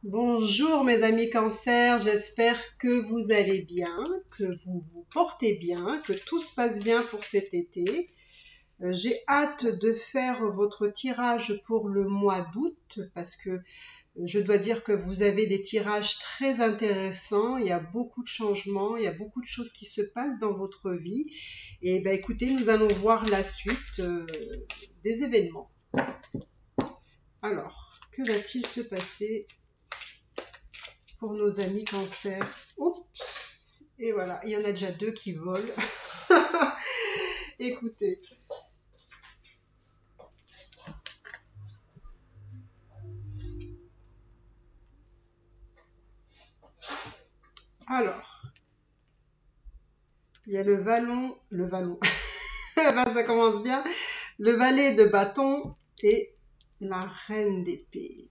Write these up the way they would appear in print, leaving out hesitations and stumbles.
Bonjour mes amis Cancer, j'espère que vous allez bien, que vous vous portez bien, que tout se passe bien pour cet été. J'ai hâte de faire votre tirage pour le mois d'août parce que je dois dire que vous avez des tirages très intéressants, il y a beaucoup de changements, il y a beaucoup de choses qui se passent dans votre vie. Et ben écoutez, nous allons voir la suite des événements. Alors, que va-t-il se passer pour nos amis Cancer? Oups! Et voilà, il y en a déjà deux qui volent. Écoutez. Alors, il y a le vallon, ça commence bien, le valet de bâton et la reine d'épée.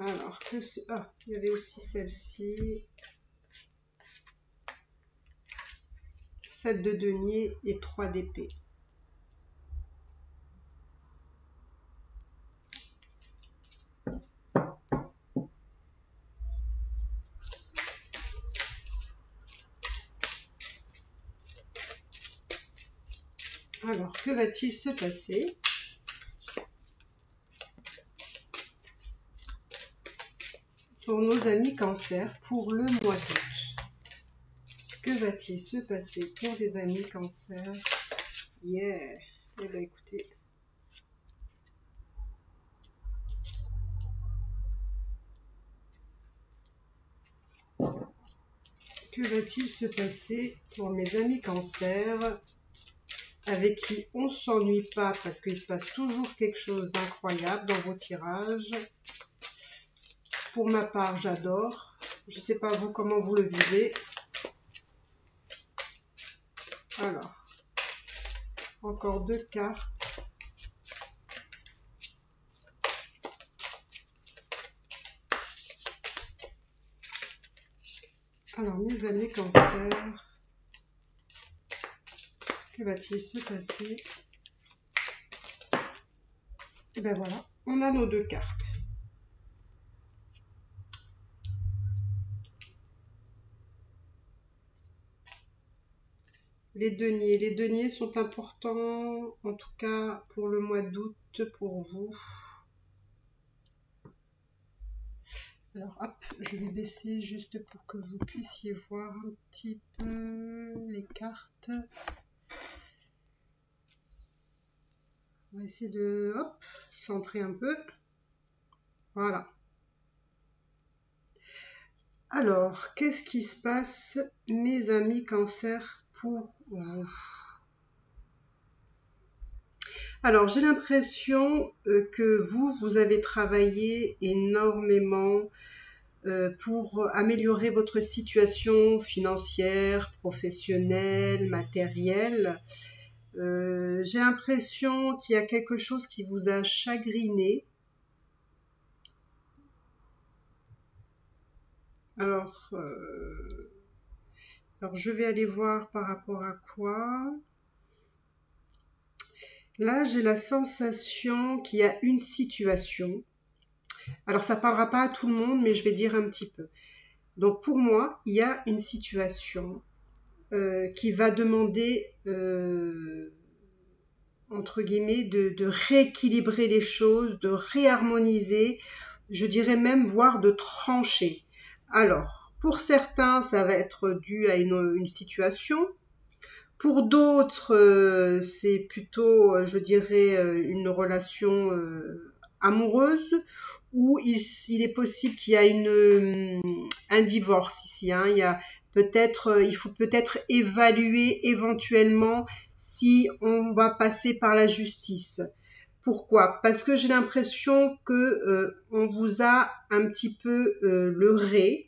Alors, il y avait aussi celle-ci, 7 de denier et 3 d'épée. Alors, que va-t-il se passer pour nos amis Cancer pour le mois d'août? Que va-t-il se passer pour les amis Cancer? Yeah! Eh bien, écoutez. Que va-t-il se passer pour mes amis Cancer avec qui on ne s'ennuie pas parce qu'il se passe toujours quelque chose d'incroyable dans vos tirages? Pour ma part, j'adore. Je ne sais pas vous comment vous le vivez. Alors, encore deux cartes. Alors, mes amis Cancer, que va-t-il se passer? Et ben voilà, on a nos deux cartes. Les deniers sont importants, en tout cas pour le mois d'août, pour vous. Alors hop, je vais baisser juste pour que vous puissiez voir un petit peu les cartes. On va essayer de centrer un peu. Voilà. Alors, qu'est-ce qui se passe, mes amis Cancer, pour vous? Alors, j'ai l'impression que vous avez travaillé énormément pour améliorer votre situation financière, professionnelle, matérielle. J'ai l'impression qu'il y a quelque chose qui vous a chagriné. Alors, je vais aller voir par rapport à quoi. Là, j'ai la sensation qu'il y a une situation. Alors, ça ne parlera pas à tout le monde, mais je vais dire un petit peu. Donc, pour moi, il y a une situation qui va demander, entre guillemets, de rééquilibrer les choses, de réharmoniser, je dirais même voire de trancher. Alors, pour certains, ça va être dû à une situation. Pour d'autres, c'est plutôt, je dirais, une relation amoureuse où il est possible qu'il y a un divorce ici. Hein. Il faut peut-être évaluer éventuellement si on va passer par la justice. Pourquoi? Parce que j'ai l'impression que on vous a un petit peu leurré,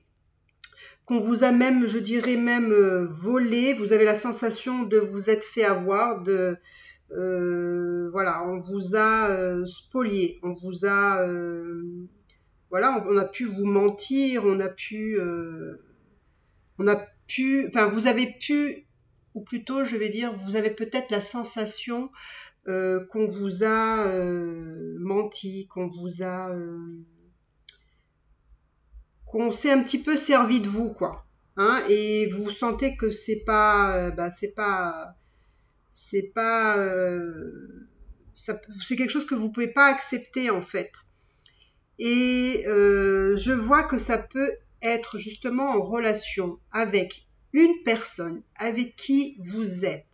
qu'on vous a même, je dirais même volé. Vous avez la sensation de vous être fait avoir, voilà, on vous a spolié, on vous a voilà, on a pu vous mentir, enfin vous avez pu, ou plutôt je vais dire, vous avez peut-être la sensation qu'on vous a menti, qu'on s'est un petit peu servi de vous, quoi. Hein, et vous sentez que c'est pas, c'est pas, c'est quelque chose que vous pouvez pas accepter en fait. Et je vois que ça peut être justement en relation avec une personne avec qui vous êtes,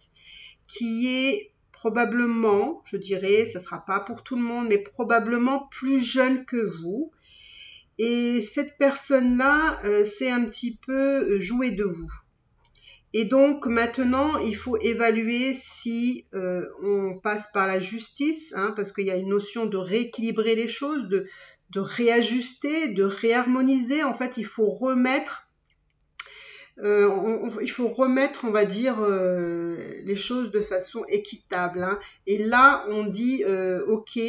qui est probablement, je dirais, ce sera pas pour tout le monde, mais probablement plus jeune que vous. Et cette personne-là, c'est un petit peu jouer de vous. Et donc maintenant, il faut évaluer si on passe par la justice, hein, parce qu'il y a une notion de rééquilibrer les choses, de réajuster, de réharmoniser. En fait, il faut remettre, on va dire, les choses de façon équitable. Hein. Et là, on dit, ok,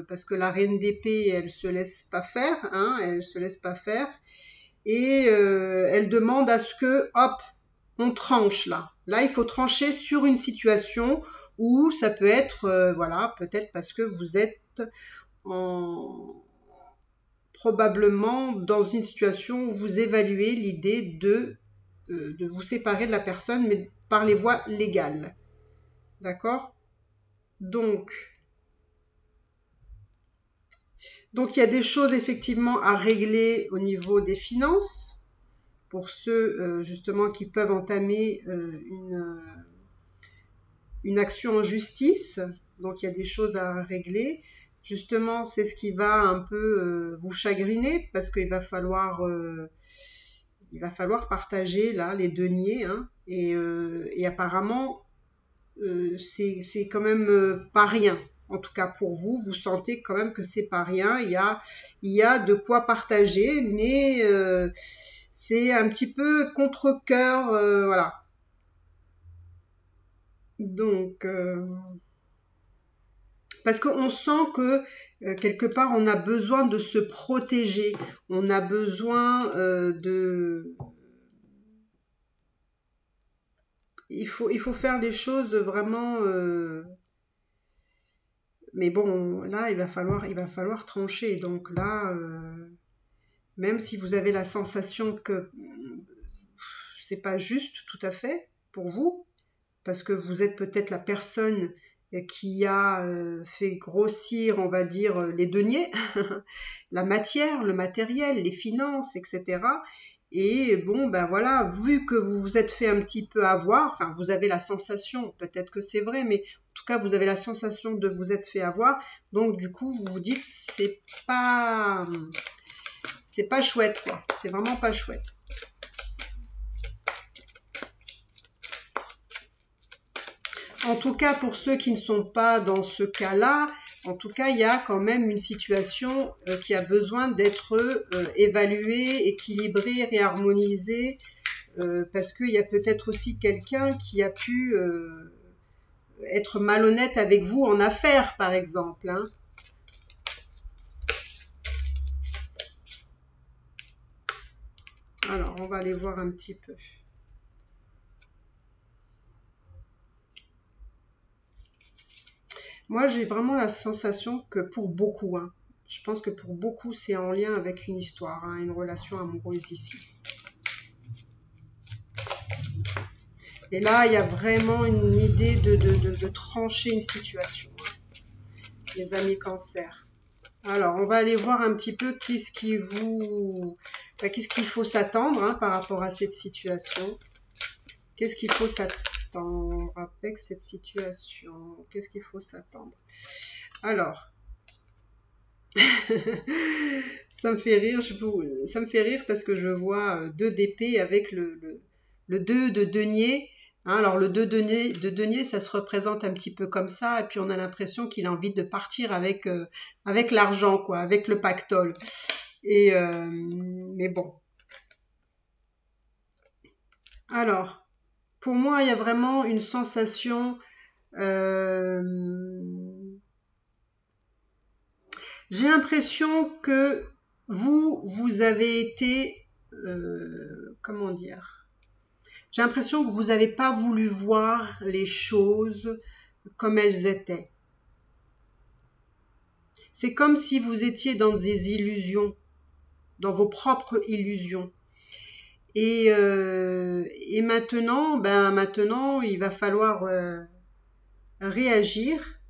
parce que la reine d'épée, elle se laisse pas faire, hein, elle se laisse pas faire, et elle demande à ce que, hop, on tranche là. Là, il faut trancher sur une situation où ça peut être, voilà, peut-être parce que vous êtes probablement dans une situation où vous évaluez l'idée de vous séparer de la personne, mais par les voies légales. D'accord ? Donc, il y a des choses effectivement à régler au niveau des finances pour ceux justement qui peuvent entamer une action en justice. Donc il y a des choses à régler. Justement, c'est ce qui va un peu vous chagriner parce qu'il va falloir partager là les deniers, hein, et apparemment c'est quand même pas rien. En tout cas pour vous, vous sentez quand même que c'est pas rien. Il y a de quoi partager, mais c'est un petit peu contre-cœur, voilà. Donc parce qu'on sent que quelque part on a besoin de se protéger, on a besoin il faut faire les choses vraiment, mais bon, là il va falloir trancher. Donc là, même si vous avez la sensation que c'est pas juste tout à fait pour vous, parce que vous êtes peut-être la personne qui a fait grossir, on va dire, les deniers, la matière, le matériel, les finances, etc. Et bon, ben voilà, vu que vous vous êtes fait un petit peu avoir, enfin vous avez la sensation, peut-être que c'est vrai, mais en tout cas vous avez la sensation de vous être fait avoir, donc du coup vous vous dites c'est pas chouette, quoi. C'est vraiment pas chouette. En tout cas, pour ceux qui ne sont pas dans ce cas-là, en tout cas, il y a quand même une situation qui a besoin d'être évaluée, équilibrée, réharmonisée, parce qu'il y a peut-être aussi quelqu'un qui a pu être malhonnête avec vous en affaires, par exemple. Hein. Alors, on va aller voir un petit peu. Moi, j'ai vraiment la sensation que pour beaucoup, hein, je pense que pour beaucoup, c'est en lien avec une histoire, hein, une relation amoureuse ici. Et là, il y a vraiment une idée de trancher une situation, hein, les amis cancer. Alors, on va aller voir un petit peu qu'est-ce qu'il faut s'attendre, hein, par rapport à cette situation. Qu'est-ce qu'il faut s'attendre avec cette situation? Qu'est-ce qu'il faut s'attendre? Alors, ça me fait rire, ça me fait rire parce que je vois 2 d'épée avec le 2 de denier. Hein, alors le 2 de denier, ça se représente un petit peu comme ça, et puis on a l'impression qu'il a envie de partir avec l'argent, quoi, avec le pactole. Et mais bon. Alors, pour moi, il y a vraiment une sensation. J'ai l'impression que vous avez été, comment dire? J'ai l'impression que vous n'avez pas voulu voir les choses comme elles étaient. C'est comme si vous étiez dans des illusions, dans vos propres illusions. Et maintenant, maintenant, il va falloir réagir.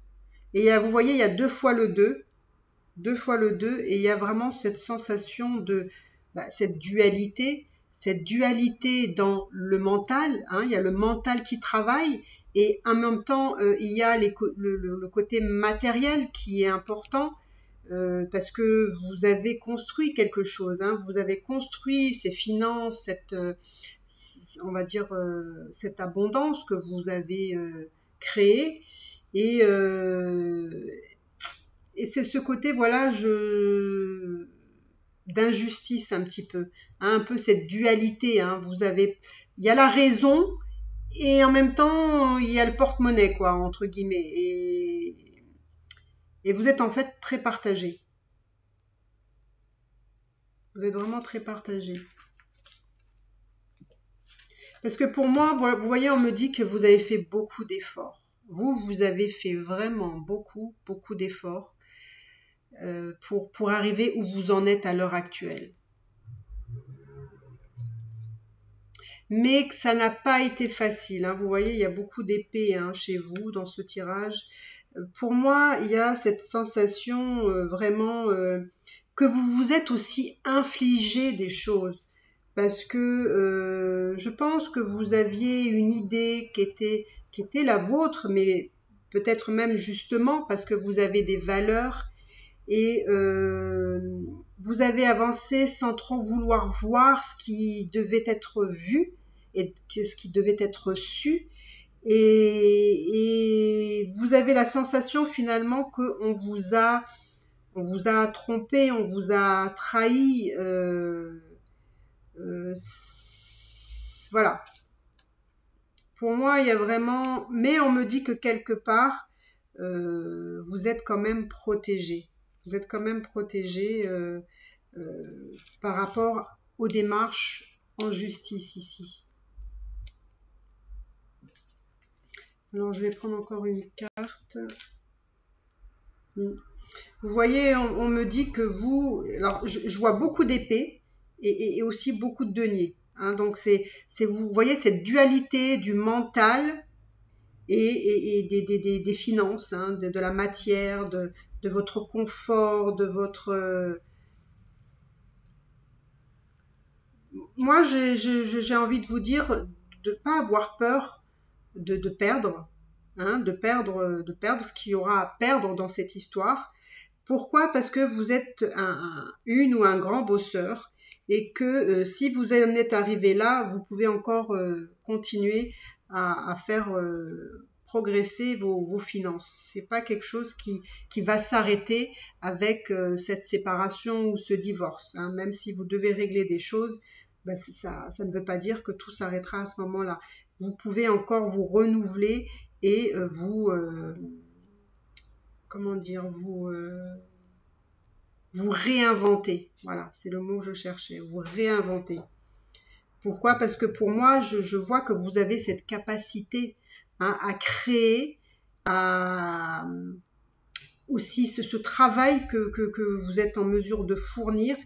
Et vous voyez, il y a deux fois le 2, et il y a vraiment cette sensation de cette dualité dans le mental, hein, il y a le mental qui travaille, et en même temps, il y a le côté matériel qui est important, parce que vous avez construit quelque chose, hein, vous avez construit ces finances, on va dire, cette abondance que vous avez créée, et, et c'est ce côté, voilà, d'injustice un petit peu, hein, un peu cette dualité, hein, il y a la raison, et en même temps, il y a le porte-monnaie, quoi, entre guillemets, et vous êtes en fait très partagé. Vous êtes vraiment très partagé. Parce que pour moi, vous voyez, on me dit que vous avez fait beaucoup d'efforts. Vous avez fait vraiment beaucoup, beaucoup d'efforts pour arriver où vous en êtes à l'heure actuelle. Mais que ça n'a pas été facile, hein. Vous voyez, il y a beaucoup d'épées, hein, chez vous dans ce tirage. Pour moi, il y a cette sensation vraiment que vous vous êtes aussi infligé des choses. Parce que je pense que vous aviez une idée qui était la vôtre, mais peut-être même justement parce que vous avez des valeurs, et vous avez avancé sans trop vouloir voir ce qui devait être vu et ce qui devait être su, et vous avez la sensation finalement qu'on on vous a trompé, on vous a trahi, euh, voilà. Pour moi, il y a vraiment, mais on me dit que quelque part, vous êtes quand même protégé. Vous êtes quand même protégé par rapport aux démarches en justice ici. Alors, je vais prendre encore une carte. Vous voyez, on me dit que vous... Alors, je vois beaucoup d'épées et aussi beaucoup de deniers. Hein, donc, vous voyez cette dualité du mental et des finances, hein, de la matière, de votre confort, de votre... Moi, j'ai envie de vous dire de ne pas avoir peur de perdre, hein, de perdre ce qu'il y aura à perdre dans cette histoire. Pourquoi? Parce que vous êtes une ou un grand bosseur, et que si vous en êtes arrivé là, vous pouvez encore continuer à faire progresser vos finances. C'est pas quelque chose qui va s'arrêter avec cette séparation ou ce divorce, hein. Même si vous devez régler des choses, ça ne veut pas dire que tout s'arrêtera à ce moment-là. Vous pouvez encore vous renouveler et comment dire, vous réinventer. Voilà, c'est le mot que je cherchais. Vous réinventer. Pourquoi? Parce que pour moi, je vois que vous avez cette capacité, hein, à créer, à aussi ce travail que vous êtes en mesure de fournir,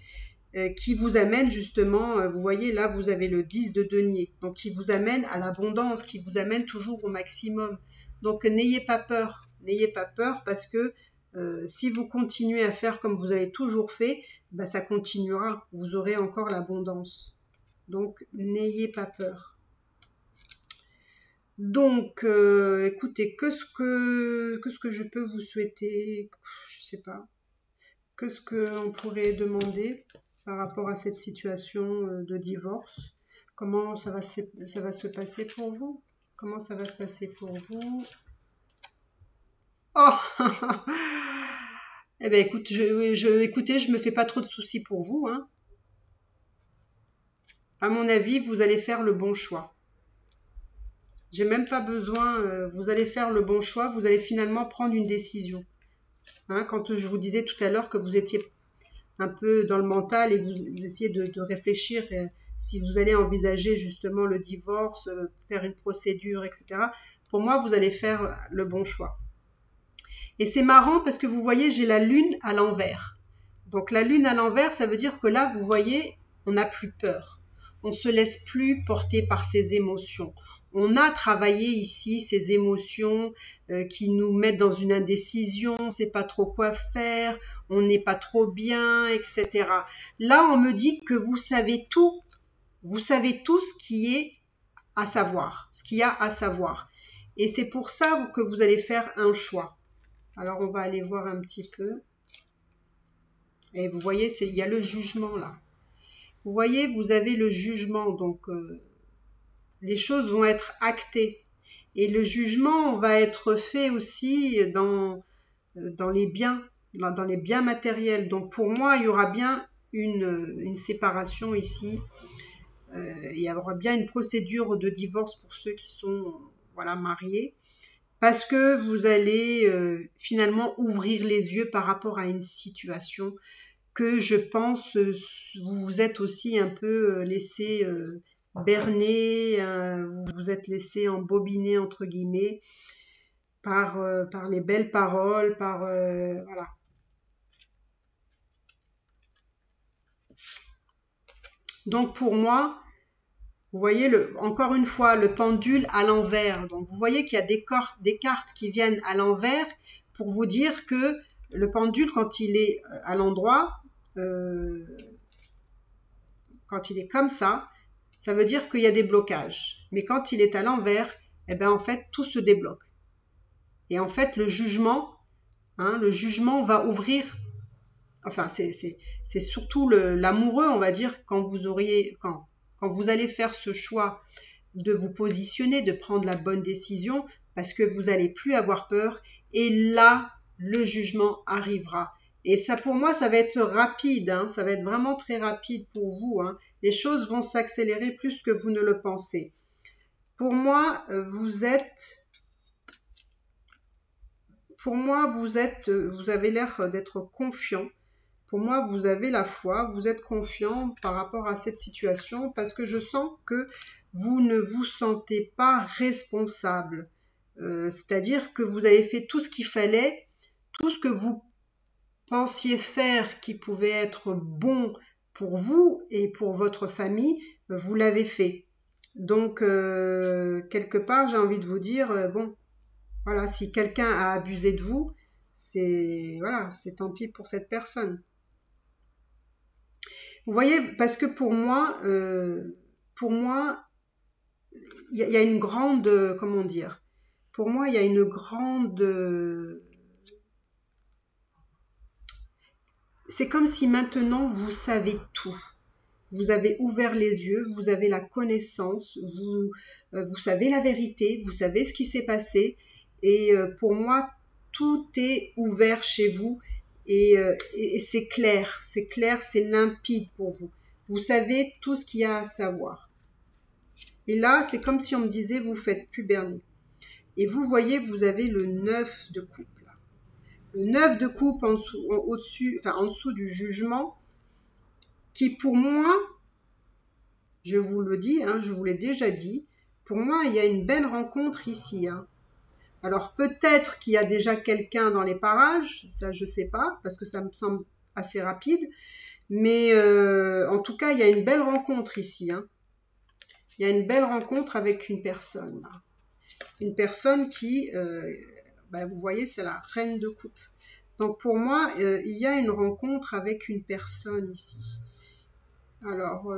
qui vous amène justement, vous voyez là, vous avez le 10 de denier, donc qui vous amène à l'abondance, qui vous amène toujours au maximum. Donc n'ayez pas peur parce que si vous continuez à faire comme vous avez toujours fait, ça continuera, vous aurez encore l'abondance. Donc n'ayez pas peur. Donc écoutez, qu'est-ce que je peux vous souhaiter? Je sais pas. Qu'est-ce qu'on pourrait demander par rapport à cette situation de divorce? Comment ça va se passer pour vous? Comment ça va se passer pour vous? Oh Eh bien, écoutez, je me fais pas trop de soucis pour vous, hein. À mon avis, vous allez faire le bon choix. J'ai même pas besoin, vous allez faire le bon choix, vous allez finalement prendre une décision. Hein, quand je vous disais tout à l'heure que vous étiez un peu dans le mental et que vous essayez de réfléchir si vous allez envisager justement le divorce, faire une procédure, etc. pour moi, vous allez faire le bon choix. Et c'est marrant parce que vous voyez, j'ai la lune à l'envers. Donc la lune à l'envers, ça veut dire que là, vous voyez, on n'a plus peur. On ne se laisse plus porter par ses émotions. On a travaillé ici ces émotions qui nous mettent dans une indécision, on ne sait pas trop quoi faire, on n'est pas trop bien, etc. Là, on me dit que vous savez tout ce qui est à savoir, ce qu'il y a à savoir. Et c'est pour ça que vous allez faire un choix. Alors, on va aller voir un petit peu. Et vous voyez, il y a le jugement là. Vous voyez, vous avez le jugement, donc les choses vont être actées. Et le jugement va être fait aussi dans les biens, dans les biens matériels. Donc pour moi, il y aura bien une séparation ici. Il y aura bien une procédure de divorce pour ceux qui sont mariés. Parce que vous allez finalement ouvrir les yeux par rapport à une situation que je pense vous vous êtes aussi un peu laissé berner, vous vous êtes laissé embobiner entre guillemets par les belles paroles, voilà. Donc pour moi, vous voyez encore une fois le pendule à l'envers. Donc vous voyez qu'il y a des cartes qui viennent à l'envers pour vous dire que le pendule, quand il est à l'endroit, quand il est comme ça veut dire qu'il y a des blocages. Mais quand il est à l'envers, eh bien en fait tout se débloque. Et en fait le jugement va ouvrir. Enfin c'est surtout l'amoureux, on va dire, quand vous allez faire ce choix de vous positionner, de prendre la bonne décision, parce que vous n'allez plus avoir peur. Et là, le jugement arrivera. Et ça, pour moi, ça va être rapide, ça va être vraiment très rapide pour vous. Les choses vont s'accélérer plus que vous ne le pensez. Pour moi, vous avez l'air d'être confiant. Pour moi, vous avez la foi, vous êtes confiant par rapport à cette situation parce que je sens que vous ne vous sentez pas responsable. C'est-à-dire que vous avez fait tout ce qu'il fallait, tout ce que vous pensiez faire qui pouvait être bon pour vous et pour votre famille, vous l'avez fait. Donc, quelque part, j'ai envie de vous dire, bon, voilà, si quelqu'un a abusé de vous, c'est tant pis pour cette personne. Vous voyez, parce que pour moi, il y a une grande, comment dire, pour moi, il y a une grande, c'est comme si maintenant vous savez tout. Vous avez ouvert les yeux, vous avez la connaissance, vous savez la vérité, vous savez ce qui s'est passé. Et pour moi, tout est ouvert chez vous et c'est clair, c'est limpide pour vous. Vous savez tout ce qu'il y a à savoir. Et là, c'est comme si on me disait, vous faites plus berner. Et vous voyez, vous avez le 9 de coupe. Là. Le 9 de coupe en dessous du jugement, qui pour moi, je vous le dis, je vous l'ai déjà dit, pour moi, il y a une belle rencontre ici. Alors peut-être qu'il y a déjà quelqu'un dans les parages, ça je sais pas, parce que ça me semble assez rapide, mais en tout cas, il y a une belle rencontre ici. Il y a une belle rencontre avec une personne. Là. Une personne qui, vous voyez, c'est la reine de coupe. Donc pour moi, il y a une rencontre avec une personne ici. Alors,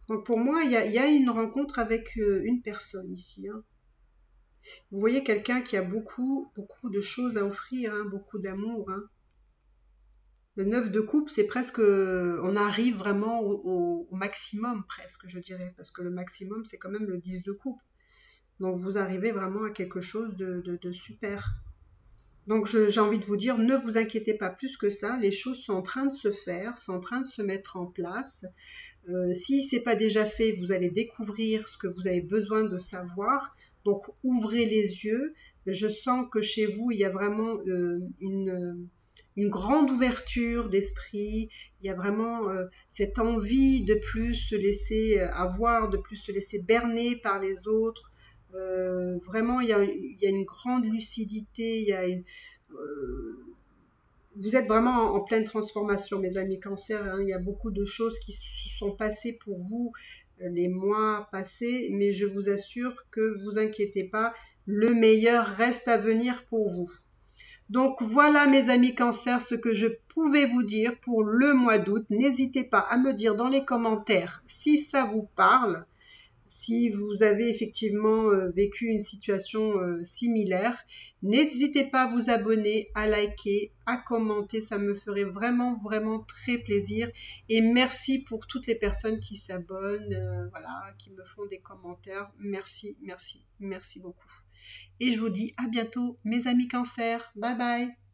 donc pour moi, il y a une rencontre avec une personne ici. Vous voyez quelqu'un qui a beaucoup de choses à offrir, beaucoup d'amour. Le 9 de coupe, c'est presque, on arrive vraiment au maximum presque, je dirais, parce que le maximum, c'est quand même le 10 de coupe. Donc vous arrivez vraiment à quelque chose de super. Donc j'ai envie de vous dire, ne vous inquiétez pas plus que ça, les choses sont en train de se faire, sont en train de se mettre en place. Si ce n'est pas déjà fait, vous allez découvrir ce que vous avez besoin de savoir. Donc ouvrez les yeux, je sens que chez vous, il y a vraiment une grande ouverture d'esprit, il y a vraiment cette envie de plus se laisser avoir, de plus se laisser berner par les autres. Vraiment, il y a une grande lucidité, vous êtes vraiment en pleine transformation, mes amis Cancer, hein. Il y a beaucoup de choses qui se sont passées pour vous les mois passés, mais je vous assure que vous inquiétez pas, le meilleur reste à venir pour vous. Donc voilà mes amis Cancer, ce que je pouvais vous dire pour le mois d'août. N'hésitez pas à me dire dans les commentaires si ça vous parle, si vous avez effectivement vécu une situation similaire. N'hésitez pas à vous abonner, à liker, à commenter, ça me ferait vraiment vraiment très plaisir. Et merci pour toutes les personnes qui s'abonnent, voilà, qui me font des commentaires. Merci, merci, merci beaucoup. Et je vous dis à bientôt mes amis Cancer. Bye bye.